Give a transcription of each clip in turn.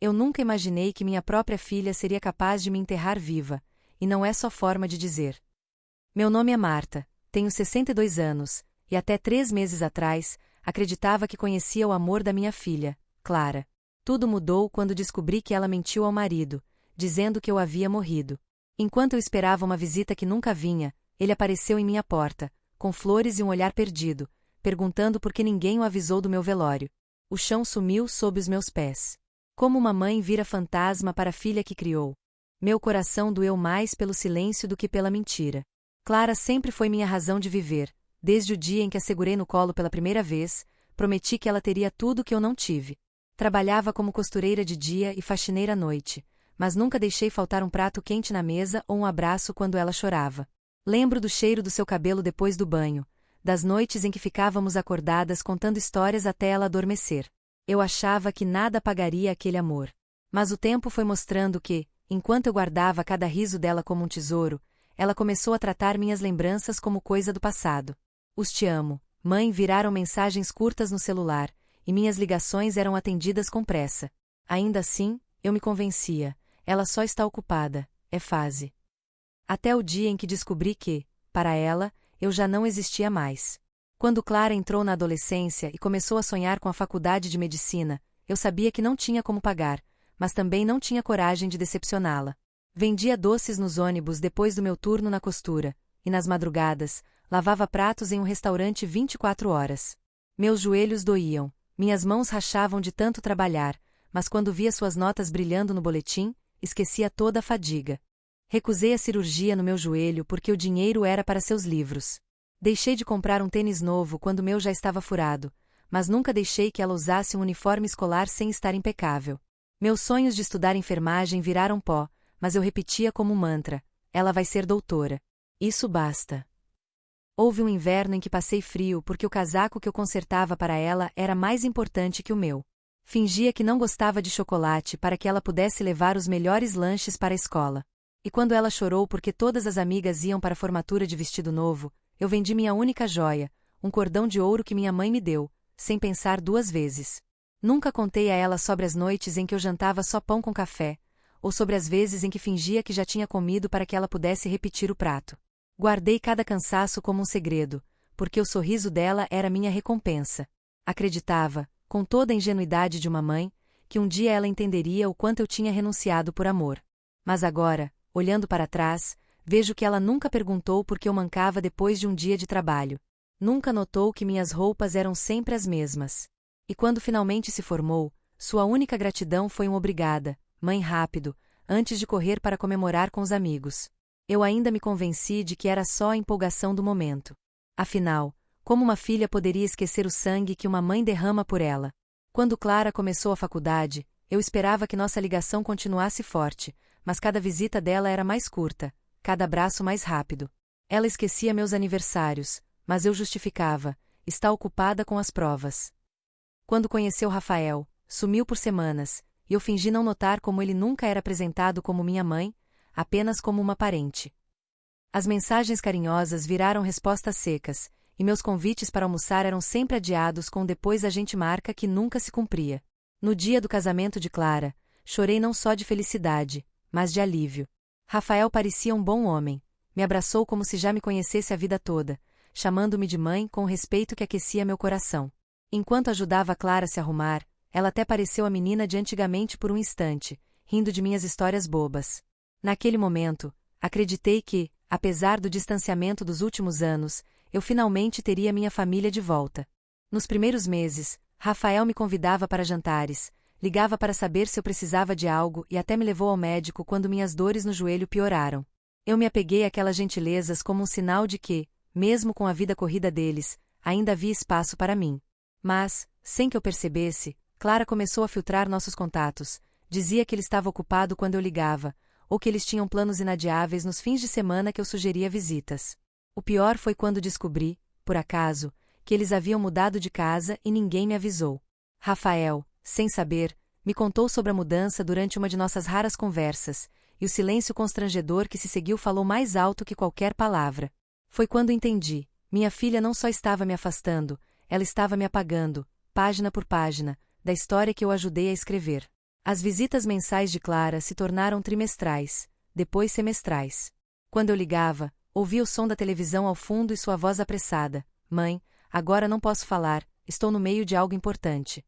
Eu nunca imaginei que minha própria filha seria capaz de me enterrar viva, e não é só forma de dizer. Meu nome é Marta, tenho 62 anos, e até 3 meses atrás, acreditava que conhecia o amor da minha filha, Clara. Tudo mudou quando descobri que ela mentiu ao marido, dizendo que eu havia morrido. Enquanto eu esperava uma visita que nunca vinha, ele apareceu em minha porta, com flores e um olhar perdido, perguntando por que ninguém o avisou do meu velório. O chão sumiu sob os meus pés. Como uma mãe vira fantasma para a filha que criou. Meu coração doeu mais pelo silêncio do que pela mentira. Clara sempre foi minha razão de viver. Desde o dia em que a segurei no colo pela primeira vez, prometi que ela teria tudo que eu não tive. Trabalhava como costureira de dia e faxineira à noite, mas nunca deixei faltar um prato quente na mesa ou um abraço quando ela chorava. Lembro do cheiro do seu cabelo depois do banho, das noites em que ficávamos acordadas contando histórias até ela adormecer. Eu achava que nada apagaria aquele amor. Mas o tempo foi mostrando que, enquanto eu guardava cada riso dela como um tesouro, ela começou a tratar minhas lembranças como coisa do passado. Os te amo, mãe, viraram mensagens curtas no celular, e minhas ligações eram atendidas com pressa. Ainda assim, eu me convencia, ela só está ocupada, é fase. Até o dia em que descobri que, para ela, eu já não existia mais. Quando Clara entrou na adolescência e começou a sonhar com a faculdade de medicina, eu sabia que não tinha como pagar, mas também não tinha coragem de decepcioná-la. Vendia doces nos ônibus depois do meu turno na costura, e nas madrugadas, lavava pratos em um restaurante 24 horas. Meus joelhos doíam, minhas mãos rachavam de tanto trabalhar, mas quando via suas notas brilhando no boletim, esquecia toda a fadiga. Recusei a cirurgia no meu joelho porque o dinheiro era para seus livros. Deixei de comprar um tênis novo quando o meu já estava furado, mas nunca deixei que ela usasse um uniforme escolar sem estar impecável. Meus sonhos de estudar enfermagem viraram pó, mas eu repetia como um mantra: ela vai ser doutora. Isso basta. Houve um inverno em que passei frio porque o casaco que eu consertava para ela era mais importante que o meu. Fingia que não gostava de chocolate para que ela pudesse levar os melhores lanches para a escola. E quando ela chorou porque todas as amigas iam para a formatura de vestido novo, eu vendi minha única joia, um cordão de ouro que minha mãe me deu, sem pensar 2 vezes. Nunca contei a ela sobre as noites em que eu jantava só pão com café, ou sobre as vezes em que fingia que já tinha comido para que ela pudesse repetir o prato. Guardei cada cansaço como um segredo, porque o sorriso dela era minha recompensa. Acreditava, com toda a ingenuidade de uma mãe, que um dia ela entenderia o quanto eu tinha renunciado por amor. Mas agora, olhando para trás, vejo que ela nunca perguntou por que eu mancava depois de um dia de trabalho. Nunca notou que minhas roupas eram sempre as mesmas. E quando finalmente se formou, sua única gratidão foi um obrigada, mãe, rápido, antes de correr para comemorar com os amigos. Eu ainda me convenci de que era só a empolgação do momento. Afinal, como uma filha poderia esquecer o sangue que uma mãe derrama por ela? Quando Clara começou a faculdade, eu esperava que nossa ligação continuasse forte, mas cada visita dela era mais curta, cada abraço mais rápido. Ela esquecia meus aniversários, mas eu justificava: está ocupada com as provas. Quando conheceu Rafael, sumiu por semanas, e eu fingi não notar como ele nunca era apresentado como minha mãe, apenas como uma parente. As mensagens carinhosas viraram respostas secas, e meus convites para almoçar eram sempre adiados com depois a gente marca que nunca se cumpria. No dia do casamento de Clara, chorei não só de felicidade, mas de alívio. Rafael parecia um bom homem, me abraçou como se já me conhecesse a vida toda, chamando-me de mãe com o respeito que aquecia meu coração. Enquanto ajudava Clara a se arrumar, ela até pareceu a menina de antigamente por um instante, rindo de minhas histórias bobas. Naquele momento, acreditei que, apesar do distanciamento dos últimos anos, eu finalmente teria minha família de volta. Nos primeiros meses, Rafael me convidava para jantares, ligava para saber se eu precisava de algo e até me levou ao médico quando minhas dores no joelho pioraram. Eu me apeguei àquelas gentilezas como um sinal de que, mesmo com a vida corrida deles, ainda havia espaço para mim. Mas, sem que eu percebesse, Clara começou a filtrar nossos contatos, dizia que ele estava ocupado quando eu ligava, ou que eles tinham planos inadiáveis nos fins de semana que eu sugeria visitas. O pior foi quando descobri, por acaso, que eles haviam mudado de casa e ninguém me avisou. Rafael, sem saber, me contou sobre a mudança durante uma de nossas raras conversas, e o silêncio constrangedor que se seguiu falou mais alto que qualquer palavra. Foi quando entendi: minha filha não só estava me afastando, ela estava me apagando, página por página, da história que eu ajudei a escrever. As visitas mensais de Clara se tornaram trimestrais, depois semestrais. Quando eu ligava, ouvia o som da televisão ao fundo e sua voz apressada: Mãe, agora não posso falar, estou no meio de algo importante.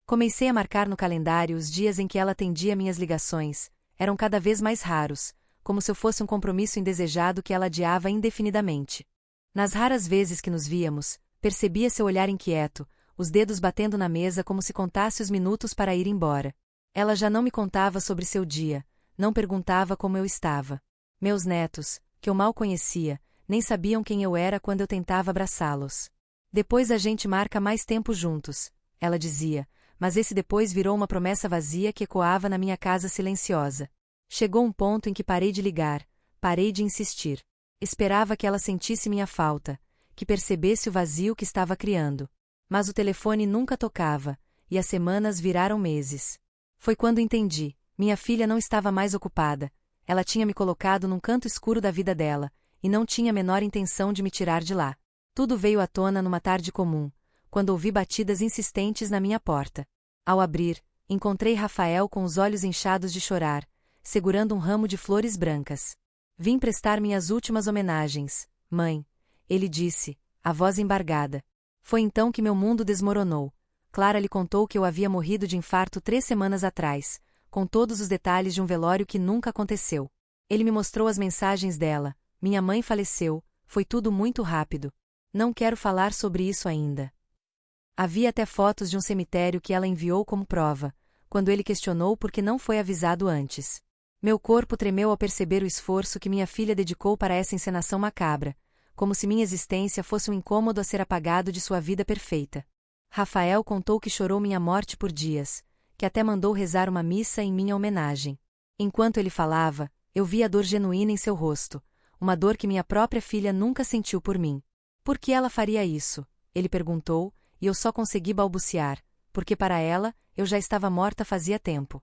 Comecei a marcar no calendário os dias em que ela atendia minhas ligações, eram cada vez mais raros, como se eu fosse um compromisso indesejado que ela adiava indefinidamente. Nas raras vezes que nos víamos, percebia seu olhar inquieto, os dedos batendo na mesa como se contasse os minutos para ir embora. Ela já não me contava sobre seu dia, não perguntava como eu estava. Meus netos, que eu mal conhecia, nem sabiam quem eu era quando eu tentava abraçá-los. Depois a gente marca mais tempo juntos, ela dizia, mas esse depois virou uma promessa vazia que ecoava na minha casa silenciosa. Chegou um ponto em que parei de ligar, parei de insistir. Esperava que ela sentisse minha falta, que percebesse o vazio que estava criando. Mas o telefone nunca tocava, e as semanas viraram meses. Foi quando entendi, minha filha não estava mais ocupada, ela tinha me colocado num canto escuro da vida dela, e não tinha a menor intenção de me tirar de lá. Tudo veio à tona numa tarde comum, quando ouvi batidas insistentes na minha porta. Ao abrir, encontrei Rafael com os olhos inchados de chorar, segurando um ramo de flores brancas. Vim prestar minhas últimas homenagens, mãe, ele disse, a voz embargada. Foi então que meu mundo desmoronou. Clara lhe contou que eu havia morrido de infarto 3 semanas atrás, com todos os detalhes de um velório que nunca aconteceu. Ele me mostrou as mensagens dela. Minha mãe faleceu, foi tudo muito rápido. Não quero falar sobre isso ainda. Havia até fotos de um cemitério que ela enviou como prova, quando ele questionou por que não foi avisado antes. Meu corpo tremeu ao perceber o esforço que minha filha dedicou para essa encenação macabra, como se minha existência fosse um incômodo a ser apagado de sua vida perfeita. Rafael contou que chorou minha morte por dias, que até mandou rezar uma missa em minha homenagem. Enquanto ele falava, eu via a dor genuína em seu rosto, uma dor que minha própria filha nunca sentiu por mim. Por que ela faria isso? Ele perguntou, e eu só consegui balbuciar, porque para ela, eu já estava morta fazia tempo.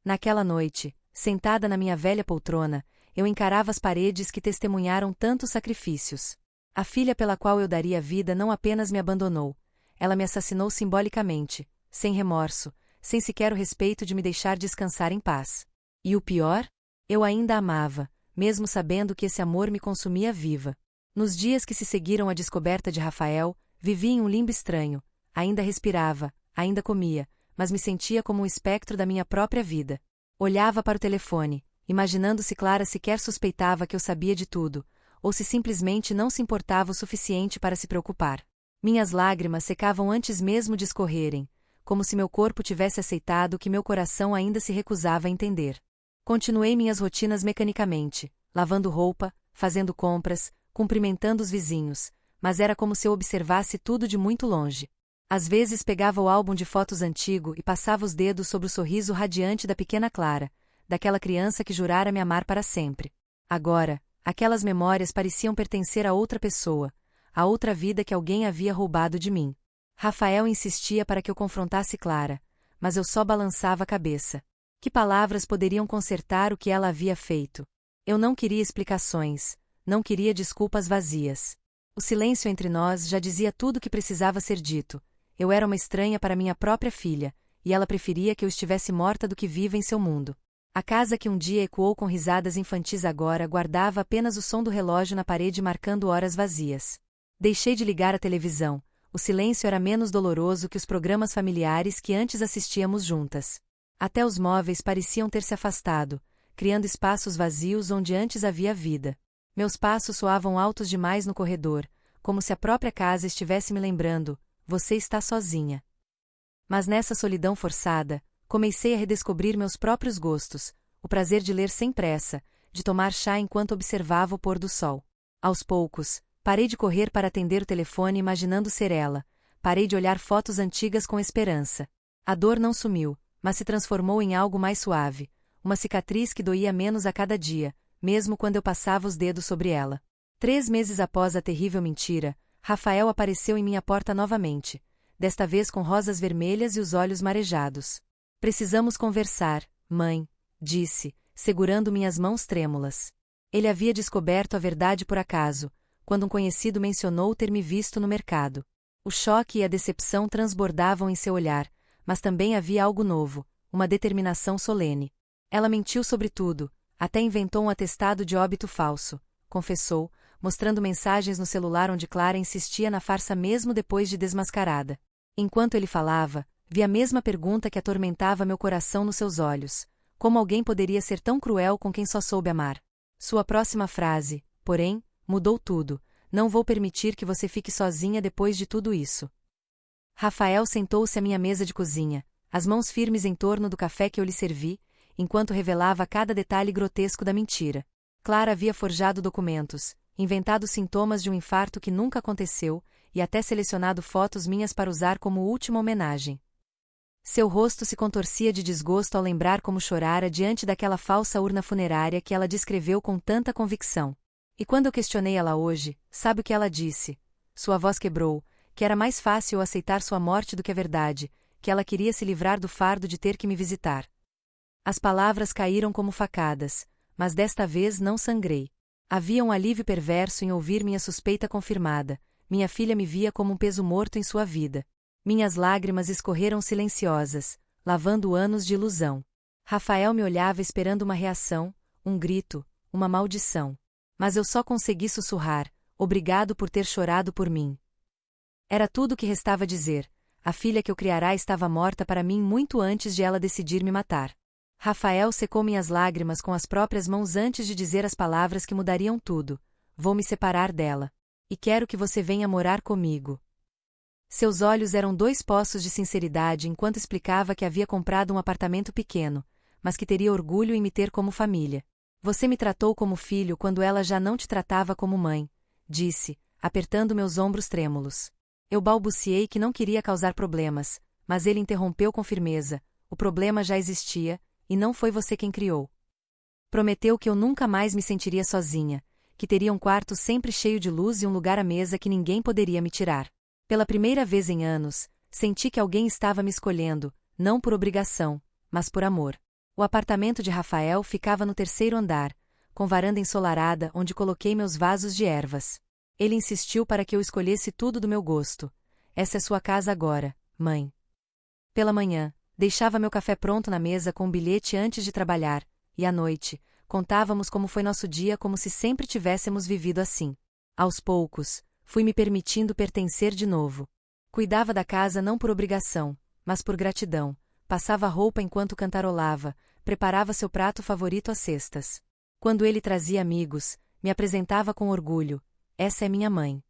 Naquela noite, sentada na minha velha poltrona, eu encarava as paredes que testemunharam tantos sacrifícios. A filha pela qual eu daria a vida não apenas me abandonou, ela me assassinou simbolicamente, sem remorso, sem sequer o respeito de me deixar descansar em paz. E o pior? Eu ainda a amava, mesmo sabendo que esse amor me consumia viva. Nos dias que se seguiram à descoberta de Rafael, vivi em um limbo estranho, ainda respirava, ainda comia, mas me sentia como um espectro da minha própria vida. Olhava para o telefone, imaginando se Clara sequer suspeitava que eu sabia de tudo, ou se simplesmente não se importava o suficiente para se preocupar. Minhas lágrimas secavam antes mesmo de escorrerem, como se meu corpo tivesse aceitado o que meu coração ainda se recusava a entender. Continuei minhas rotinas mecanicamente, lavando roupa, fazendo compras, cumprimentando os vizinhos, mas era como se eu observasse tudo de muito longe. Às vezes pegava o álbum de fotos antigo e passava os dedos sobre o sorriso radiante da pequena Clara, daquela criança que jurara me amar para sempre. Agora, aquelas memórias pareciam pertencer a outra pessoa, a outra vida que alguém havia roubado de mim. Rafael insistia para que eu confrontasse Clara, mas eu só balançava a cabeça. Que palavras poderiam consertar o que ela havia feito? Eu não queria explicações, não queria desculpas vazias. O silêncio entre nós já dizia tudo o que precisava ser dito. Eu era uma estranha para minha própria filha, e ela preferia que eu estivesse morta do que viva em seu mundo. A casa que um dia ecoou com risadas infantis agora guardava apenas o som do relógio na parede marcando horas vazias. Deixei de ligar a televisão. O silêncio era menos doloroso que os programas familiares que antes assistíamos juntas. Até os móveis pareciam ter se afastado, criando espaços vazios onde antes havia vida. Meus passos soavam altos demais no corredor, como se a própria casa estivesse me lembrando: você está sozinha. Mas nessa solidão forçada, comecei a redescobrir meus próprios gostos, o prazer de ler sem pressa, de tomar chá enquanto observava o pôr do sol. Aos poucos, parei de correr para atender o telefone imaginando ser ela, parei de olhar fotos antigas com esperança. A dor não sumiu, mas se transformou em algo mais suave, uma cicatriz que doía menos a cada dia, mesmo quando eu passava os dedos sobre ela. 3 meses após a terrível mentira, Rafael apareceu em minha porta novamente, desta vez com rosas vermelhas e os olhos marejados. Precisamos conversar, mãe, disse, segurando minhas mãos trêmulas. Ele havia descoberto a verdade por acaso, quando um conhecido mencionou ter me visto no mercado. O choque e a decepção transbordavam em seu olhar, mas também havia algo novo, uma determinação solene. Ela mentiu sobre tudo, até inventou um atestado de óbito falso, confessou, mostrando mensagens no celular onde Clara insistia na farsa mesmo depois de desmascarada. Enquanto ele falava, vi a mesma pergunta que atormentava meu coração nos seus olhos: como alguém poderia ser tão cruel com quem só soube amar? Sua próxima frase, porém, mudou tudo: não vou permitir que você fique sozinha depois de tudo isso. Rafael sentou-se à minha mesa de cozinha, as mãos firmes em torno do café que eu lhe servi, enquanto revelava cada detalhe grotesco da mentira. Clara havia forjado documentos, inventado sintomas de um infarto que nunca aconteceu, e até selecionado fotos minhas para usar como última homenagem. Seu rosto se contorcia de desgosto ao lembrar como chorara diante daquela falsa urna funerária que ela descreveu com tanta convicção. E quando eu questionei ela hoje, sabe o que ela disse? Sua voz quebrou, que era mais fácil eu aceitar sua morte do que a verdade, que ela queria se livrar do fardo de ter que me visitar. As palavras caíram como facadas, mas desta vez não sangrei. Havia um alívio perverso em ouvir minha suspeita confirmada. Minha filha me via como um peso morto em sua vida. Minhas lágrimas escorreram silenciosas, lavando anos de ilusão. Rafael me olhava esperando uma reação, um grito, uma maldição. Mas eu só consegui sussurrar: obrigado por ter chorado por mim. Era tudo o que restava dizer. A filha que eu criará estava morta para mim muito antes de ela decidir me matar. Rafael secou minhas lágrimas com as próprias mãos antes de dizer as palavras que mudariam tudo: vou me separar dela. E quero que você venha morar comigo. Seus olhos eram dois poços de sinceridade enquanto explicava que havia comprado um apartamento pequeno, mas que teria orgulho em me ter como família. Você me tratou como filho quando ela já não te tratava como mãe, disse, apertando meus ombros trêmulos. Eu balbuciei que não queria causar problemas, mas ele interrompeu com firmeza: o problema já existia, e não foi você quem criou. Prometeu que eu nunca mais me sentiria sozinha, que teria um quarto sempre cheio de luz e um lugar à mesa que ninguém poderia me tirar. Pela primeira vez em anos, senti que alguém estava me escolhendo, não por obrigação, mas por amor. O apartamento de Rafael ficava no 3º andar, com varanda ensolarada onde coloquei meus vasos de ervas. Ele insistiu para que eu escolhesse tudo do meu gosto. Essa é sua casa agora, mãe. Pela manhã, deixava meu café pronto na mesa com um bilhete antes de trabalhar, e à noite, contávamos como foi nosso dia como se sempre tivéssemos vivido assim. Aos poucos, fui me permitindo pertencer de novo. Cuidava da casa não por obrigação, mas por gratidão. Passava roupa enquanto cantarolava, preparava seu prato favorito às sextas. Quando ele trazia amigos, me apresentava com orgulho: essa é minha mãe.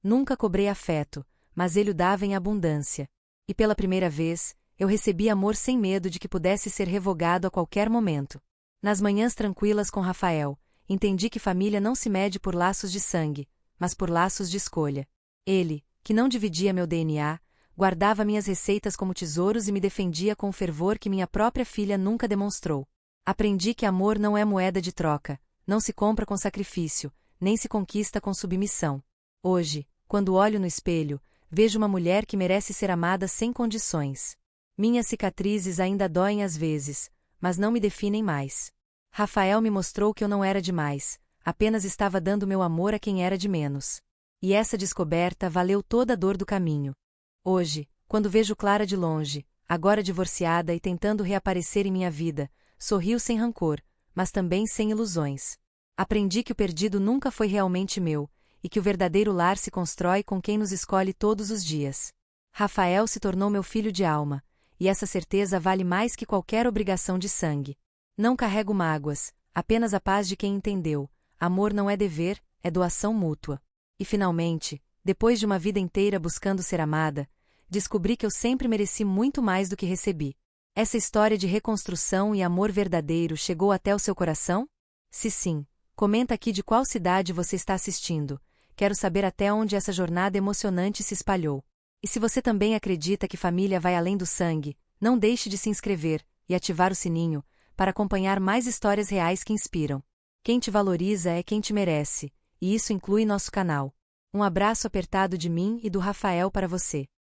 Nunca cobrei afeto, mas ele o dava em abundância. E pela primeira vez, eu recebi amor sem medo de que pudesse ser revogado a qualquer momento. Nas manhãs tranquilas com Rafael, entendi que família não se mede por laços de sangue, mas por laços de escolha. Ele, que não dividia meu DNA, guardava minhas receitas como tesouros e me defendia com o fervor que minha própria filha nunca demonstrou. Aprendi que amor não é moeda de troca, não se compra com sacrifício, nem se conquista com submissão. Hoje, quando olho no espelho, vejo uma mulher que merece ser amada sem condições. Minhas cicatrizes ainda doem às vezes, mas não me definem mais. Rafael me mostrou que eu não era demais, apenas estava dando meu amor a quem era de menos. E essa descoberta valeu toda a dor do caminho. Hoje, quando vejo Clara de longe, agora divorciada e tentando reaparecer em minha vida, sorrio sem rancor, mas também sem ilusões. Aprendi que o perdido nunca foi realmente meu, e que o verdadeiro lar se constrói com quem nos escolhe todos os dias. Rafael se tornou meu filho de alma, e essa certeza vale mais que qualquer obrigação de sangue. Não carrego mágoas, apenas a paz de quem entendeu: amor não é dever, é doação mútua. E finalmente, depois de uma vida inteira buscando ser amada, descobri que eu sempre mereci muito mais do que recebi. Essa história de reconstrução e amor verdadeiro chegou até o seu coração? Se sim, comenta aqui de qual cidade você está assistindo. Quero saber até onde essa jornada emocionante se espalhou. E se você também acredita que família vai além do sangue, não deixe de se inscrever e ativar o sininho para acompanhar mais histórias reais que inspiram. Quem te valoriza é quem te merece, e isso inclui nosso canal. Um abraço apertado de mim e do Rafael para você.